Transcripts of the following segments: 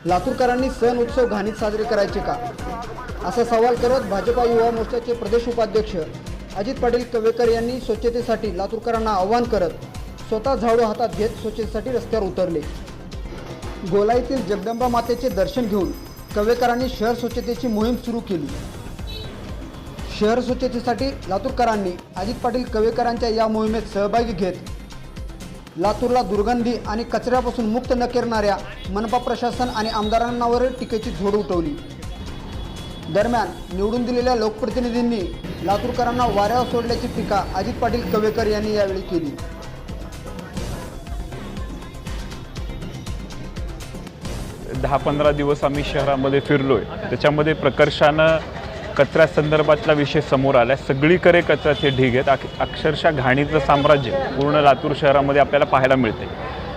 लातूरकरांनी सण उत्सव घाणीत साजरे करायचे का, असा सवाल करत भाजपा युवा मोर्चाचे प्रदेश उपाध्यक्ष अजित पाटील कवेकर यांनी स्वच्छतेसाठी लातूरकरांना आवाहन करत स्वतः झाडू हातात घेत स्वच्छतेसाठी रस्त्यावर उतरले। गोलाईतील जगदंबा मातेचे दर्शन घेऊन कवेकरांनी शहर स्वच्छतेची मोहीम सुरू केली। शहर स्वच्छतेसाठी लातूरकरांनी अजित पाटील कवेकरांच्या या मोहिमेत सहभागी घेत लातूरला दुर्गंधी आणि कचऱ्यापासून मुक्त न करणाऱ्या मनपा प्रशासन आणि आमदारांवर टीकेची झोड उठवली। दरम्यान निवडून दिलेल्या लोकप्रतिनिधींनी लातूरकरांना वाऱ्यावर सोडल्याची टीका अजित पाटील कवेकर यांनी यावेळी केली। दहा 15 दिवस आम्ही शहरामध्ये फिरलोय, त्याच्यामध्ये प्रकर्षानं कचऱ्या संदर्भातला विषय समोर आला आहे। सगळीकडे कचऱ्याचे ढीग आहेत, अक्षरशः घाणीचं साम्राज्य पूर्ण लातूर शहरामध्ये आपल्याला पाहायला मिळते।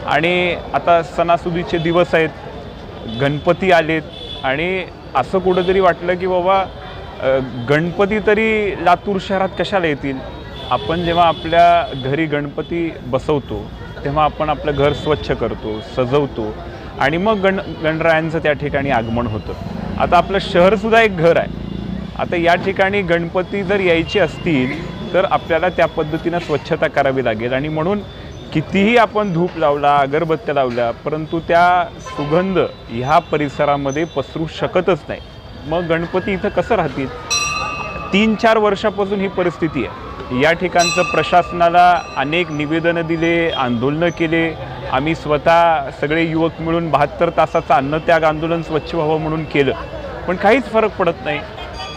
आणि आता सणासुदीचे दिवस आहेत, गणपती आलेत आणि असं कुठंतरी वाटलं की बाबा गणपती तरी लातूर शहरात कशाला येतील। आपण जेव्हा आपल्या घरी गणपती बसवतो तेव्हा आपण आपलं घर स्वच्छ करतो, सजवतो आणि मग गणरायांचं त्या ठिकाणी आगमन होतं। आता आपलं शहरसुद्धा एक घर आहे। आता या ठिकाणी गणपती जर यायचे असतील तर आपल्याला त्या पद्धतीनं स्वच्छता करावी लागेल आणि म्हणून कितीही आपण धूप लावला, अगरबत्त्या लावल्या, परंतु त्या सुगंध ह्या परिसरामध्ये पसरू शकतच नाही। मग गणपती इथं कसं राहतील? 3-4 वर्षापासून ही परिस्थिती आहे। या ठिकाणचं प्रशासनाला अनेक निवेदनं दिले, आंदोलनं केले। आम्ही स्वतः सगळे युवक मिळून 72 तासाचं अन्नत्याग आंदोलन स्वच्छ व्हावं म्हणून केलं, पण काहीच फरक पडत नाही।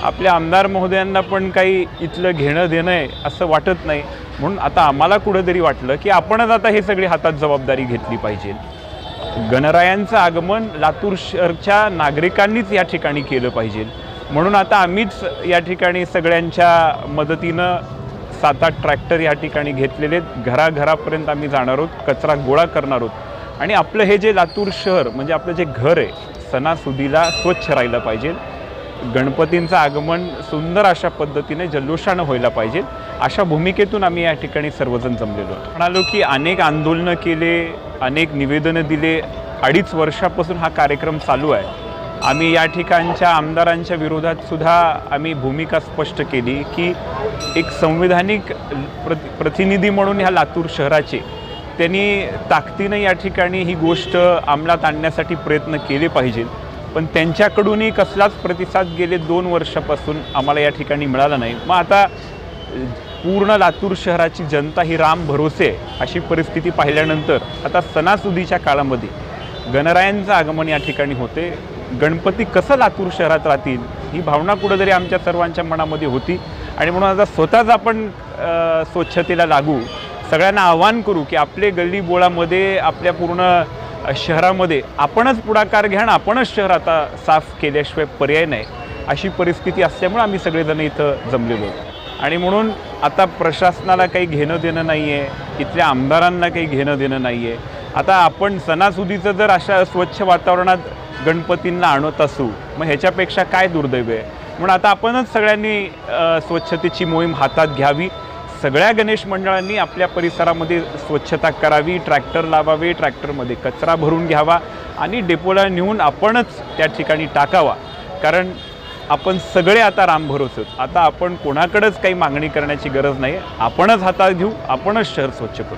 आपल्या आमदार महोदयांना पण काही इथलं घेणं देणं आहे असं वाटत नाही। म्हणून आता आम्हाला कुठंतरी वाटलं की आपणच आता हे सगळी हातात जबाबदारी घेतली पाहिजे। गणरायांचं आगमन लातूर शहरच्या नागरिकांनीच या ठिकाणी केलं पाहिजे। म्हणून आता आम्हीच या ठिकाणी सगळ्यांच्या मदतीनं 7-8 ट्रॅक्टर या ठिकाणी घेतलेले, घराघरापर्यंत आम्ही जाणार आहोत, कचरा गोळा करणार आहोत आणि आपलं हे जे लातूर शहर म्हणजे आपलं जे घर आहे सणासुदीला स्वच्छ राहिलं पाहिजे। गणपतींचं आगमन सुंदर अशा पद्धतीने जल्लोषानं व्हायला पाहिजे, अशा भूमिकेतून आम्ही या ठिकाणी सर्वजण जमलेलो आहोत। म्हणालो की अनेक आंदोलनं केले, अनेक निवेदनं दिले, 2.5 वर्षापासून हा कार्यक्रम चालू आहे। आम्ही या ठिकाणच्या आमदारांच्या विरोधात सुद्धा आम्ही भूमिका स्पष्ट केली की एक संविधानिक प्रतिनिधी म्हणून ह्या लातूर शहराचे त्यांनी ताकदीनं या ठिकाणी ही गोष्ट अंमलात आणण्यासाठी प्रयत्न केले पाहिजे, पण त्यांच्याकडूनही कसलाच प्रतिसाद गेले 2 वर्षापासून आम्हाला या ठिकाणी मिळाला नाही। मग आता पूर्ण लातूर शहराची जनता ही राम भरोसे अशी परिस्थिती पाहिल्यानंतर आता सणासुदीच्या काळामध्ये गणरायांचं आगमन या ठिकाणी होते, गणपती कसं लातूर शहरात राहतील ही भावना कुठंतरी आमच्या सर्वांच्या मनामध्ये होती आणि म्हणून आता स्वतःच आपण स्वच्छतेला लागू, सगळ्यांना आवाहन करू की आपले गल्ली बोळामध्ये आपल्या पूर्ण शहरामध्ये आपणच पुढाकार घ्या, आपणच शहर आता साफ केल्याशिवाय पर्याय नाही अशी परिस्थिती असल्यामुळे आम्ही सगळेजण इथं जमलेलो आहोत। आणि म्हणून आता प्रशासनाला काही घेणं देणं नाही आहे, इथल्या आमदारांना काही घेणं देणं नाही आहे। आता आपण सणासुदीचं जर अशा स्वच्छ वातावरणात गणपतींना आणत असू मग ह्याच्यापेक्षा काय दुर्दैव आहे। म्हणून आता आपणच सगळ्यांनी स्वच्छतेची मोहीम हातात घ्यावी। सगळ्या गणेश मंडळांनी आपल्या परिसरामध्ये स्वच्छता करावी, ट्रॅक्टर लावावे, ट्रॅक्टरमध्ये कचरा भरून घ्यावा आणि डेपोला नेऊन आपणच त्या ठिकाणी टाकावा। कारण आपण सगळे आता राम भरोसे आहोत। आता आपण कोणाकडेच काही मागणी करण्याची गरज नाही, आपणच हातात घेऊ, आपणच शहर स्वच्छ करू।